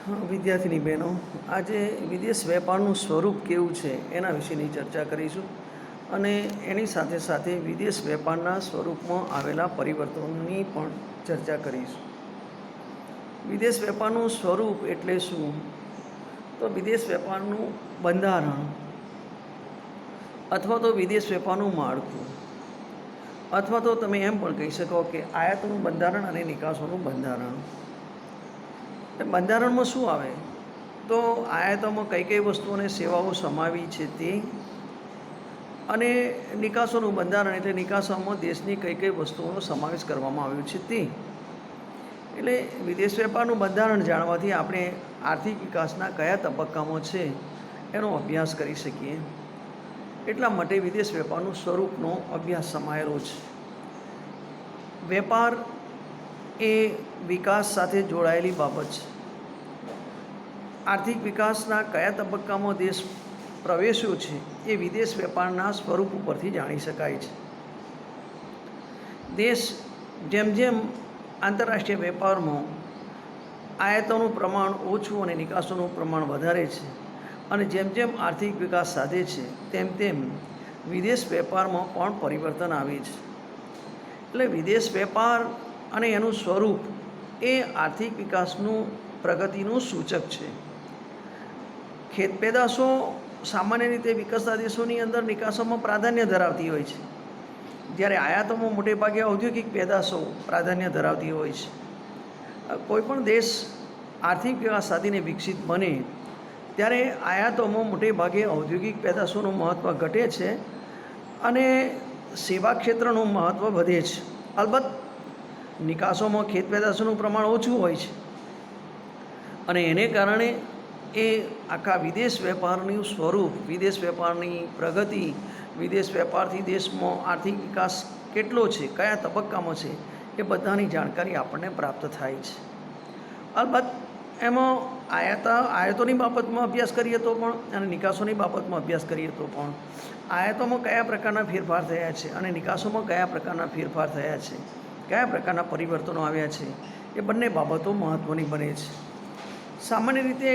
વિદ્યાર્થીની બહેનો, આજે વિદેશ વેપારનું સ્વરૂપ કેવું છે એના વિશેની ચર્ચા કરીશું અને એની સાથે સાથે વિદેશ વેપારના સ્વરૂપમાં આવેલા પરિવર્તનોની પણ ચર્ચા કરીશું. વિદેશ વેપારનું સ્વરૂપ એટલે શું? તો વિદેશ વેપારનું બંધારણ અથવા તો વિદેશ વેપારનું માળખું, અથવા તો તમે એમ પણ કહી શકો કે આયાતોનું બંધારણ અને નિકાસોનું બંધારણ. બંધારણમાં શું આવે? તો આયાતોમાં કઈ કઈ વસ્તુઓ અને સેવાઓ સમાવી છે તે, અને નિકાસોનું બંધારણ એટલે નિકાસોમાં દેશની કઈ કઈ વસ્તુઓનો સમાવેશ કરવામાં આવ્યો છે તે. એટલે વિદેશ વેપારનું બંધારણ જાણવાથી આપણે આર્થિક વિકાસના કયા તબક્કામાં છે એનો અભ્યાસ કરી શકીએ. એટલા માટે વિદેશ વેપારનું સ્વરૂપનો અભ્યાસ સમાયેલો છે. વેપાર એ વિકાસ સાથે જોડાયેલી બાબત છે. આર્થિક વિકાસના કયા તબક્કામાં દેશ પ્રવેશ્યો છે એ વિદેશ વેપારના સ્વરૂપ ઉપરથી જાણી શકાય છે. દેશ જેમ જેમ આંતરરાષ્ટ્રીય વેપારમાં આયાતોનું પ્રમાણ ઓછું અને નિકાસોનું પ્રમાણ વધારે છે, અને જેમ જેમ આર્થિક વિકાસ સાધે છે તેમ તેમ વિદેશ વેપારમાં પણ પરિવર્તન આવે છે. એટલે વિદેશ વેપાર અને એનું સ્વરૂપ એ આર્થિક વિકાસનું પ્રગતિનું સૂચક છે. ખેત પેદાશો સામાન્ય રીતે વિકસતા દેશોની અંદર નિકાસોમાં પ્રાધાન્ય ધરાવતી હોય છે, જ્યારે આયાતોમાં મોટે ભાગે ઔદ્યોગિક પેદાશો પ્રાધાન્ય ધરાવતી હોય છે. કોઈપણ દેશ આર્થિક વિકાસ સાધીને વિકસિત બને ત્યારે આયાતોમાં મોટે ભાગે ઔદ્યોગિક પેદાશોનું મહત્ત્વ ઘટે છે અને સેવા ક્ષેત્રનું મહત્ત્વ વધે છે. અલબત્ત નિકાસોમાં ખેત પેદાશોનું પ્રમાણ ઓછું હોય છે, અને એને કારણે એ આખા વિદેશ વેપારનું સ્વરૂપ, વિદેશ વેપારની પ્રગતિ, વિદેશ વેપારથી દેશમાં આર્થિક વિકાસ કેટલો છે, કયા તબક્કામાં છે, એ બધાની જાણકારી આપણને પ્રાપ્ત થાય છે. અલબત્ત એમાં આયાતોની બાબતમાં અભ્યાસ કરીએ તો પણ, અને નિકાસોની બાબતમાં અભ્યાસ કરીએ તો પણ, આયાતોમાં કયા પ્રકારના ફેરફાર થયા છે અને નિકાસોમાં કયા પ્રકારના ફેરફાર થયા છે, કયા પ્રકારના પરિવર્તનો આવ્યા છે, એ બંને બાબતો મહત્ત્વની બને છે. સામાન્ય રીતે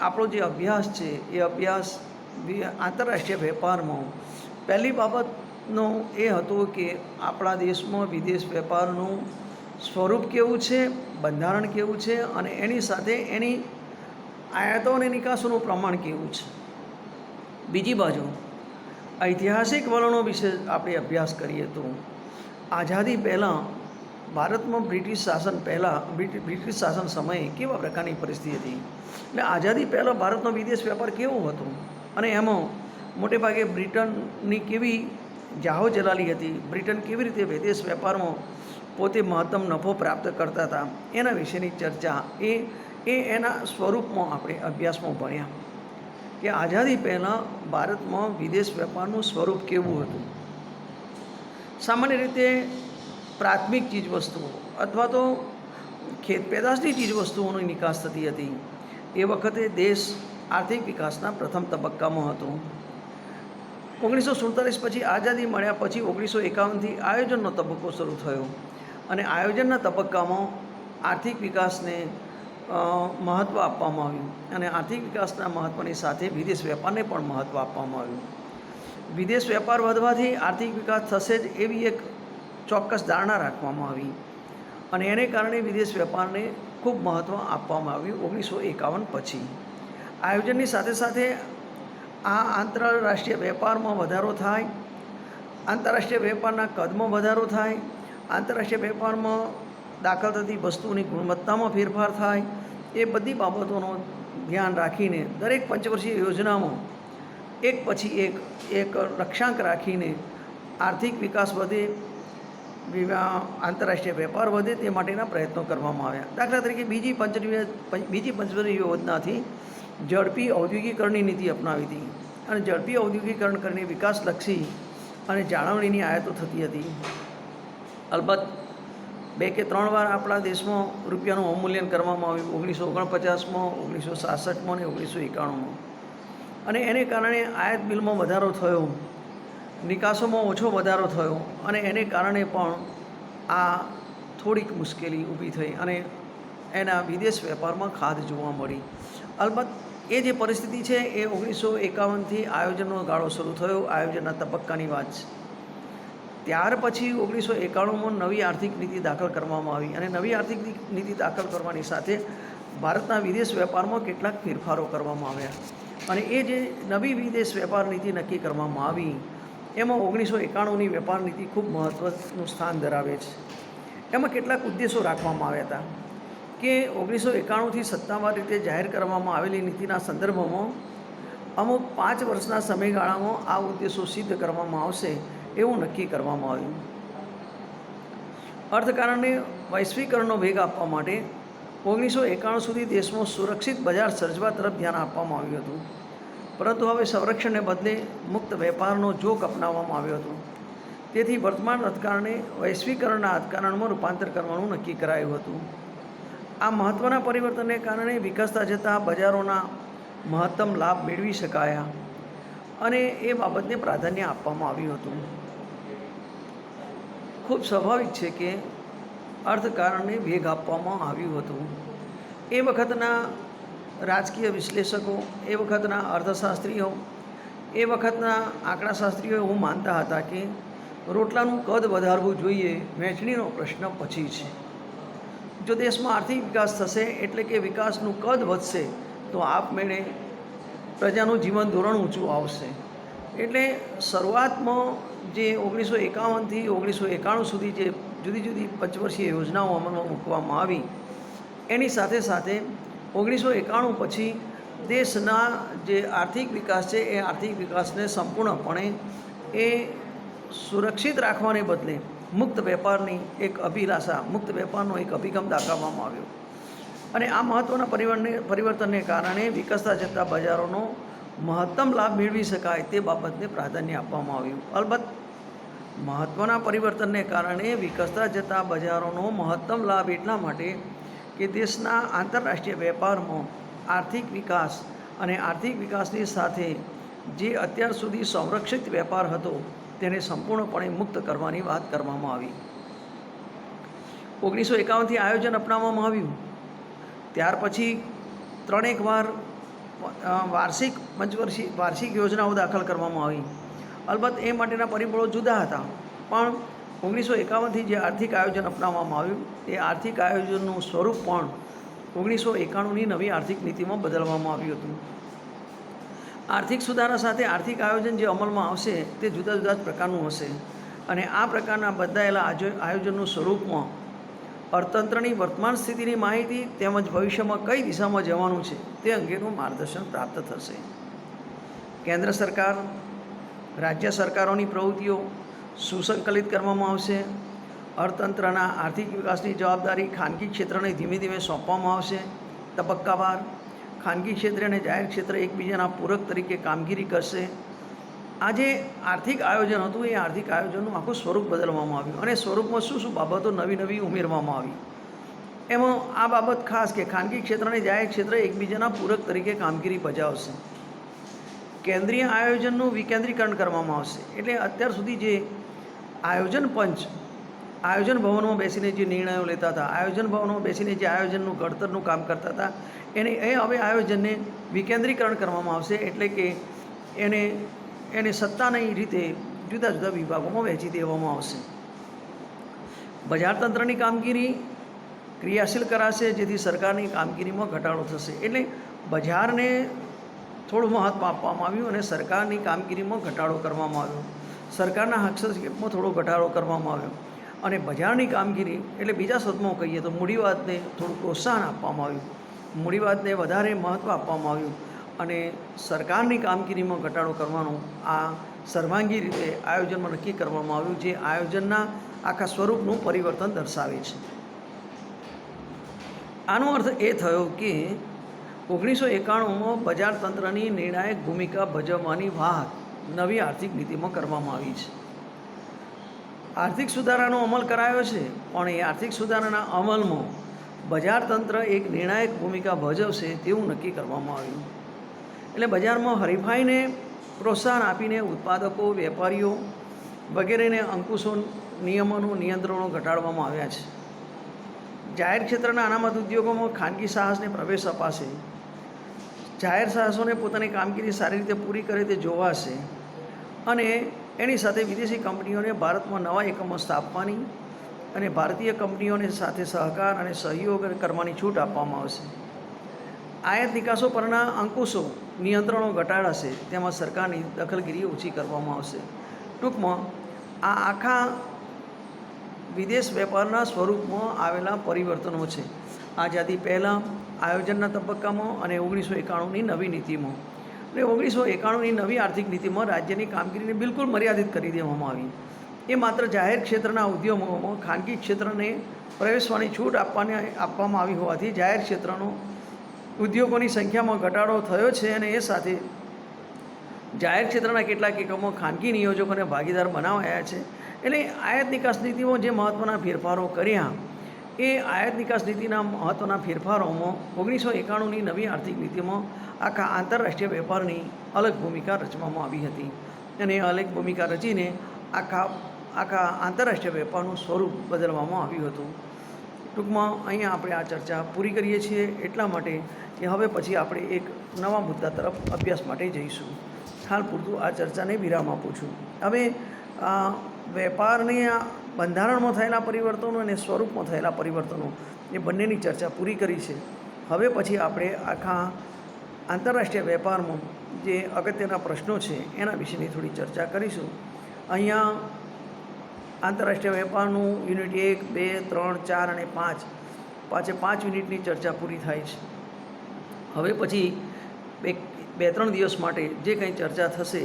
આપણો જે અભ્યાસ છે એ અભ્યાસ આંતરરાષ્ટ્રીય વેપારમાં પહેલી બાબતનો એ હતો કે આપણા દેશમાં વિદેશ વેપારનું સ્વરૂપ કેવું છે, બંધારણ કેવું છે, અને એની સાથે એની આયાતો અને નિકાસોનું પ્રમાણ કેવું છે. બીજી બાજુ ઐતિહાસિક વલણો વિશે આપણે અભ્યાસ કરીએ તો આઝાદી પહેલાં ભારતમાં બ્રિટિશ શાસન સમયે કેવા પ્રકારની પરિસ્થિતિ હતી. એટલે આઝાદી પહેલાં ભારતનો વિદેશ વેપાર કેવો હતો, અને એમાં મોટે ભાગે બ્રિટનની કેવી જાહો જલાલી હતી, બ્રિટન કેવી રીતે વિદેશ વેપારમાં પોતે મહત્તમ નફો પ્રાપ્ત કરતા હતા, એના વિશેની ચર્ચા એના સ્વરૂપમાં આપણે અભ્યાસમાં ભણ્યા કે આઝાદી પહેલાં ભારતમાં વિદેશ વેપારનું સ્વરૂપ કેવું હતું. સામાન્ય રીતે પ્રાથમિક ચીજવસ્તુઓ અથવા તો ખેત પેદાશની ચીજવસ્તુઓની નિકાસ થતી હતી. એ વખતે દેશ આર્થિક વિકાસના પ્રથમ તબક્કામાં હતો. 1947 પછી આઝાદી મળ્યા પછી 1951થી આયોજનનો તબક્કો શરૂ થયો, અને આયોજનના તબક્કામાં આર્થિક વિકાસને મહત્ત્વ આપવામાં આવ્યું, અને આર્થિક વિકાસના મહત્ત્વની સાથે વિદેશ વેપારને પણ મહત્ત્વ આપવામાં આવ્યું. વિદેશ વેપાર વધવાથી આર્થિક વિકાસ થશે જ એવી એક ચોક્કસ ધારણા રાખવામાં આવી, અને એને કારણે વિદેશ વેપારને ખૂબ મહત્ત્વ આપવામાં આવ્યું 1951 પછી. આયોજનની સાથે સાથે આ આંતરરાષ્ટ્રીય વેપારમાં વધારો થાય, આંતરરાષ્ટ્રીય વેપારના કદમાં વધારો થાય, આંતરરાષ્ટ્રીય વેપારમાં દાખલ થતી વસ્તુની ગુણવત્તામાં ફેરફાર થાય, એ બધી બાબતોનું ધ્યાન રાખીને દરેક પંચવર્ષીય યોજનામાં એક પછી એક લક્ષ્યાંક રાખીને આર્થિક વિકાસ વધે, આંતરરાષ્ટ્રીય વેપાર વધે, તે માટેના પ્રયત્નો કરવામાં આવ્યા. દાખલા તરીકે બીજી પંચવર્ષીય યોજનાથી ઝડપી ઔદ્યોગિકરણની નીતિ અપનાવી હતી, અને ઝડપી ઔદ્યોગિકરણ કરીને વિકાસલક્ષી અને જાળવણીની આયાતો થતી હતી. અલબત્ત 2 કે 3 વાર આપણા દેશમાં રૂપિયાનું અવમૂલ્યન કરવામાં આવ્યું, 1949માં, 1966માં અને 1991માં, અને એને કારણે આયાત બિલમાં વધારો થયો, નિકાસોમાં ઓછો વધારો થયો, અને એને કારણે પણ આ થોડીક મુશ્કેલી ઊભી થઈ, અને એના વિદેશ વેપારમાં ખાધ જોવા મળી. અલબત્ત એ જે પરિસ્થિતિ છે એ 1951થી આયોજનનો ગાળો શરૂ થયો, આયોજનના તબક્કાની વાત છે. ત્યાર પછી 1991માં નવી આર્થિક નીતિ દાખલ કરવામાં આવી અને નવી આર્થિક નીતિ દાખલ કરવાની સાથે ભારતના વિદેશ વેપારમાં કેટલાક ફેરફારો કરવામાં આવ્યા અને એ જે નવી વિદેશ વેપાર નીતિ નક્કી કરવામાં આવી એમાં 1991ની વેપાર નીતિ ખૂબ મહત્ત્વનું સ્થાન ધરાવે છે. એમાં કેટલાક ઉદ્દેશો રાખવામાં આવ્યા હતા કે 1991થી સત્તાવાર રીતે જાહેર કરવામાં આવેલી નીતિના સંદર્ભમાં અમુક 5 વર્ષના સમયગાળામાં આ ઉદ્દેશો સિદ્ધ કરવામાં આવશે એવું નક્કી કરવામાં આવ્યું. અર્થકારણને વૈશ્વિકરણનો વેગ આપવા માટે 1991 સુધી દેશમાં સુરક્ષિત બજાર સર્જવા તરફ ધ્યાન આપવામાં આવ્યું હતું, પરંતુ હવે સંરક્ષણને બદલે મુક્ત વેપારનો જોગ અપનાવવામાં આવ્યો હતો. તેથી વર્તમાન અર્થકારણને વૈશ્વિકરણના અર્થકારણમાં રૂપાંતર કરવાનું નક્કી કરાયું હતું. આ મહત્ત્વના પરિવર્તનને કારણે વિકસતા જતા બજારોના મહત્તમ લાભ મેળવી શકાયા અને એ બાબતને પ્રાધાન્ય આપવામાં આવ્યું હતું. ખૂબ સ્વાભાવિક છે કે અર્થકારણને વેગ આપવામાં આવ્યું હતું. એ વખતના રાજકીય વિશ્લેષકો, એ વખતના અર્થશાસ્ત્રીઓ, એ વખતના આંકડાશાસ્ત્રીઓ એવું માનતા હતા કે રોટલાનું કદ વધારવું જોઈએ, વહેંચણીનો પ્રશ્ન પછી છે. જો દેશમાં આર્થિક વિકાસ થશે એટલે કે વિકાસનું કદ વધશે તો આપમેળે પ્રજાનું જીવન ધોરણ ઊંચું આવશે. એટલે શરૂઆતમાં જે 1951થી 1991 સુધી જે જુદી જુદી પંચવર્ષીય યોજનાઓ અમલમાં મૂકવામાં આવી એની સાથે સાથે 1991 પછી દેશના જે આર્થિક વિકાસ છે એ આર્થિક વિકાસને સંપૂર્ણપણે એ સુરક્ષિત રાખવાને બદલે મુક્ત વેપારની એક અભિલાષા, મુક્ત વેપારનો એક અભિગમ દાખવવામાં આવ્યો અને આ મહત્ત્વના પરિવર્તનને કારણે વિકસતા જતા બજારોનો મહત્તમ લાભ મેળવી શકાય તે બાબતને પ્રાધાન્ય આપવામાં આવ્યું. અલબત્ત મહત્ત્વના પરિવર્તનને કારણે વિકસતા જતા બજારોનો મહત્તમ લાભ એટલા માટે કે દેશના આંતરરાષ્ટ્રીય વેપારમાં આર્થિક વિકાસ અને આર્થિક વિકાસની સાથે જે અત્યાર સુધી સંરક્ષિત વેપાર હતો તેને સંપૂર્ણપણે મુક્ત કરવાની વાત કરવામાં આવી. 1951થી આયોજન અપનાવવામાં આવ્યું. ત્યાર પછી 3 વાર વાર્ષિક યોજનાઓ દાખલ કરવામાં આવી. અલબત્ત એ માટેના પરિબળો જુદા હતા, પણ 1951થી જે આર્થિક આયોજન અપનાવવામાં આવ્યું એ આર્થિક આયોજનનું સ્વરૂપ પણ 1991ની નવી આર્થિક નીતિમાં બદલવામાં આવ્યું હતું. આર્થિક સુધારા સાથે આર્થિક આયોજન જે અમલમાં આવશે તે જુદા જુદા જ પ્રકારનું હશે અને આ પ્રકારના બદલાયેલા આયોજનનું સ્વરૂપમાં અર્થતંત્રની વર્તમાન સ્થિતિની માહિતી તેમજ ભવિષ્યમાં કઈ દિશામાં જવાનું છે તે અંગેનું માર્ગદર્શન પ્રાપ્ત થશે. કેન્દ્ર સરકાર, રાજ્ય સરકારોની પ્રવૃત્તિઓ સુસંકલિત કરવામાં આવશે. અર્થતંત્રના આર્થિક વિકાસની જવાબદારી ખાનગી ક્ષેત્રને ધીમે ધીમે સોંપવામાં આવશે. તબક્કાવાર ખાનગી ક્ષેત્ર અને જાહેર ક્ષેત્ર એકબીજાના પૂરક તરીકે કામગીરી કરશે. આ જે આર્થિક આયોજન હતું એ આર્થિક આયોજનનું આખું સ્વરૂપ બદલવામાં આવ્યું અને સ્વરૂપમાં શું શું બાબતો નવી ઉમેરવામાં આવી. એમાં આ બાબત ખાસ કે ખાનગી ક્ષેત્ર અને જાહેર ક્ષેત્ર એકબીજાના પૂરક તરીકે કામગીરી બજાવશે. કેન્દ્રીય આયોજનનું વિકેન્દ્રીકરણ કરવામાં આવશે. એટલે અત્યાર સુધી જે આયોજન પંચ આયોજન ભવનમાં બેસીને જે નિર્ણયો લેતા હતા, આયોજન ભવનમાં બેસીને જે આયોજનનું ઘડતરનું કામ કરતા હતા હવે આયોજનને વિકેન્દ્રીકરણ કરવામાં આવશે. એટલે કે એને સત્તાની રીતે જુદા જુદા વિભાગોમાં વહેંચી દેવામાં આવશે. બજારતંત્રની કામગીરી ક્રિયાશીલ કરાશે જેથી સરકારની કામગીરીમાં ઘટાડો થશે. એટલે બજારને થોડું મહત્ત્વ આપવામાં આવ્યું અને સરકારની કામગીરીમાં ઘટાડો કરવામાં આવ્યો. સરકારના હસ્તક્ષેપમાં થોડો ઘટાડો કરવામાં આવ્યો અને બજારની કામગીરી એટલે બીજા શબ્દમાં કહીએ તો મૂડીવાદને થોડું પ્રોત્સાહન આપવામાં આવ્યું, મૂડીવાદને વધારે મહત્ત્વ આપવામાં આવ્યું અને સરકારની કામગીરીમાં ઘટાડો કરવાનું આ સર્વાંગી રીતે આયોજનમાં નક્કી કરવામાં આવ્યું, જે આયોજનના આખા સ્વરૂપનું પરિવર્તન દર્શાવે છે. આનો અર્થ એ થયો કે 1991માં બજારતંત્રની નિર્ણાયક ભૂમિકા ભજવવાની વાત નવી આર્થિક નીતિમાં કરવામાં આવી છે. આર્થિક સુધારાનો અમલ કરાયો છે, પણ એ આર્થિક સુધારાના અમલમાં બજારતંત્ર એક નિર્ણાયક ભૂમિકા ભજવશે તેવું નક્કી કરવામાં આવ્યું. એટલે બજારમાં હરીફાઈને પ્રોત્સાહન આપીને ઉત્પાદકો, વેપારીઓ વગેરેને અંકુશો, નિયમનો, નિયંત્રણો ઘટાડવામાં આવ્યા છે. જાહેર ક્ષેત્રના અનામત ઉદ્યોગોમાં ખાનગી સાહસને પ્રવેશ અપાશે. જાહેર સાહસોને પોતાની કામગીરી સારી રીતે પૂરી કરે તે જોવાશે અને એની સાથે વિદેશી કંપનીઓને ભારતમાં નવા એકમો સ્થાપવાની અને ભારતીય કંપનીઓને સાથે સહકાર અને સહયોગ કરવાની છૂટ આપવામાં આવશે. આયાત નિકાસો પરના અંકુશો નિયંત્રણો ઘટાડાશે, તેમાં સરકારની દખલગીરી ઓછી કરવામાં આવશે. ટૂંકમાં આ આખા વિદેશ વેપારના સ્વરૂપમાં આવેલા પરિવર્તનો છે. આઝાદી પહેલાં, આયોજનના તબક્કામાં અને 1991ની નવી નીતિમાં. અને 1991ની નવી આર્થિક નીતિમાં રાજ્યની કામગીરીને બિલકુલ મર્યાદિત કરી દેવામાં આવી. એ માત્ર જાહેર ક્ષેત્રના ઉદ્યોગોમાં ખાનગી ક્ષેત્રને પ્રવેશવાની છૂટ આપવામાં આવી હોવાથી જાહેર ક્ષેત્રનો ઉદ્યોગોની સંખ્યામાં ઘટાડો થયો છે અને એ સાથે જાહેર ક્ષેત્રના કેટલાક એકમો ખાનગી નિયોજકોને ભાગીદાર બનાવાયા છે. એટલે આયાત નિકાસ નીતિમાં જે મહત્ત્વના ફેરફારો કર્યા એ આયાત નિકાસ નીતિના મહત્ત્વના ફેરફારોમાં 1991ની નવી આર્થિક નીતિમાં આખા આંતરરાષ્ટ્રીય વેપારની અલગ ભૂમિકા રચવામાં આવી હતી અને અલગ ભૂમિકા રચીને આખા આંતરરાષ્ટ્રીય વેપારનું સ્વરૂપ બદલવામાં આવ્યું હતું. ટૂંકમાં અહીંયા આપણે આ ચર્ચા પૂરી કરીએ છીએ એટલા માટે કે હવે પછી આપણે એક નવા મુદ્દા તરફ અભ્યાસ માટે જઈશું. હાલ પૂરતું આ ચર્ચાને વિરામ આપું છું. હવે વેપારની બંધારણમાં થયેલા પરિવર્તનો અને સ્વરૂપમાં થયેલા પરિવર્તનો એ બંનેની ચર્ચા પૂરી કરી છે. હવે પછી આપણે આખા આંતરરાષ્ટ્રીય વેપારમાં જે અગત્યના પ્રશ્નો છે એના વિશેની થોડી ચર્ચા કરીશું. અહીંયા આંતરરાષ્ટ્રીય વેપારનું યુનિટ 1, 2, 3, 4 અને 5 5 યુનિટની ચર્ચા પૂરી થાય છે. હવે પછી 2-3 દિવસ માટે જે કંઈ ચર્ચા થશે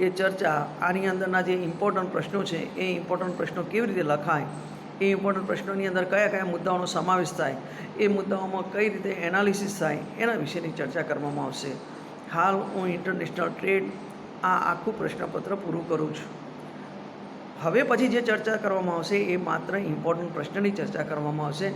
એ ચર્ચા આની અંદરના જે ઇમ્પોર્ટન્ટ પ્રશ્નો છે એ ઇમ્પોર્ટન્ટ પ્રશ્નો કેવી રીતે લખાય, એ ઇમ્પોર્ટન્ટ પ્રશ્નોની અંદર કયા કયા મુદ્દાઓનો સમાવેશ થાય, એ મુદ્દાઓમાં કઈ રીતે એનાલિસિસ થાય એના વિશેની ચર્ચા કરવામાં આવશે. હાલ હું ઇન્ટરનેશનલ ટ્રેડ આ આખું પ્રશ્નપત્ર પૂરું કરું છું. હવે પછી જે ચર્ચા કરવામાં આવશે એ માત્ર ઇમ્પોર્ટન્ટ પ્રશ્નની ચર્ચા કરવામાં આવશે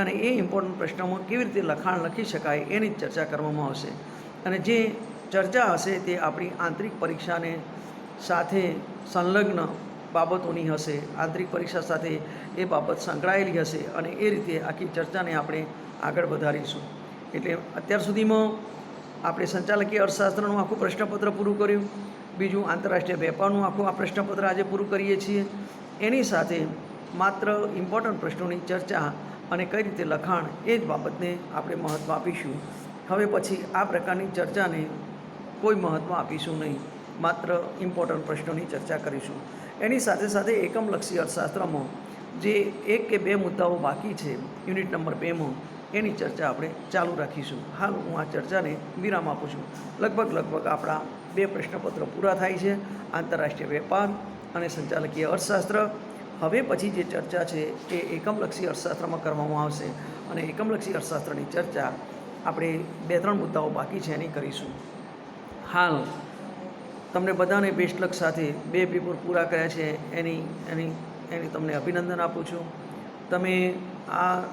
અને એ ઇમ્પોર્ટન્ટ પ્રશ્નોમાં કેવી રીતે લખાણ લખી શકાય એની જ ચર્ચા કરવામાં આવશે. અને જે ચર્ચા હશે તે આપણી આંતરિક પરીક્ષાને સાથે સંલગ્ન બાબતોની હશે, આંતરિક પરીક્ષા સાથે એ બાબત સંકળાયેલી હશે અને એ રીતે આખી ચર્ચાને આપણે આગળ વધારીશું. એટલે અત્યાર સુધીમાં આપણે સંચાલકીય અર્થશાસ્ત્રનું આખું પ્રશ્નપત્ર પૂરું કર્યું. બીજું આંતરરાષ્ટ્રીય વેપારનું આખું આ પ્રશ્નપત્ર આજે પૂરું કરીએ છીએ. એની સાથે માત્ર ઇમ્પોર્ટન્ટ પ્રશ્નોની ચર્ચા અને કઈ રીતે લખાણ એ જ બાબતને આપણે મહત્ત્વ આપીશું. હવે પછી આ પ્રકારની ચર્ચાને કોઈ મહત્ત્વ આપીશું નહીં, માત્ર ઇમ્પોર્ટન્ટ પ્રશ્નોની ચર્ચા કરીશું. એની સાથે સાથે એકમલક્ષી અર્થશાસ્ત્રમાં જે 1 કે 2 મુદ્દાઓ બાકી છે યુનિટ નંબર 2માં એની ચર્ચા આપણે ચાલુ રાખીશું. હાલ હું આ ચર્ચાને વિરામ આપું છું. લગભગ આપણા 2 પ્રશ્નપત્રો પૂરા થાય છે, આંતરરાષ્ટ્રીય વેપાર અને સંચાલકીય અર્થશાસ્ત્ર. હવે પછી જે ચર્ચા છે એ એકમલક્ષી અર્થશાસ્ત્રમાં કરવામાં આવશે અને એકમલક્ષી અર્થશાસ્ત્રની ચર્ચા આપણે 2-3 મુદ્દાઓ બાકી છે એની કરીશું. હાલ તમને બધાને બેસ્ટ લક સાથે 2 પેપર પૂરા કર્યા છે એની તમને અભિનંદન આપું છું. તમે આ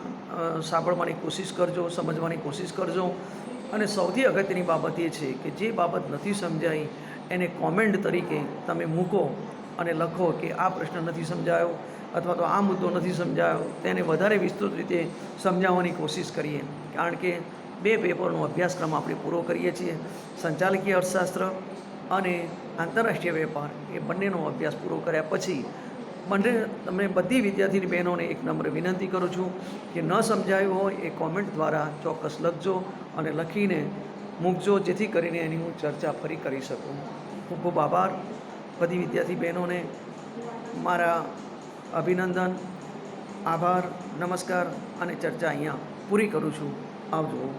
સાંભળવાની કોશિશ કરજો, સમજવાની કોશિશ કરજો અને સૌથી અગત્યની બાબત એ છે કે જે બાબત નથી સમજાઈ એને કોમેન્ટ તરીકે તમે મૂકો અને લખો કે આ પ્રશ્ન નથી સમજાયો અથવા તો આ મુદ્દો નથી સમજાયો, તેને વધારે વિસ્તૃત રીતે સમજાવવાની કોશિશ કરીએ. કારણ કે 2 પેપરનો અભ્યાસક્રમ આપણે પૂરો કરીએ છીએ. સંચાલકીય અર્થશાસ્ત્ર અને આંતરરાષ્ટ્રીય વેપાર એ બંનેનો અભ્યાસ પૂરો કર્યા પછી તમને બધી વિદ્યાર્થીની બહેનોને એક નમ્ર વિનંતી કરું છું કે ન સમજાયું હોય એ કોમેન્ટ દ્વારા ચોક્કસ લખજો અને લખીને મૂકજો, જેથી કરીને એની હું ચર્ચા ફરી કરી શકું. ખૂબ ખૂબ આભાર. બધી વિદ્યાર્થી બહેનોને મારા અભિનંદન, આભાર, નમસ્કાર અને ચર્ચા અહીંયા પૂરી કરું છું. આવજો.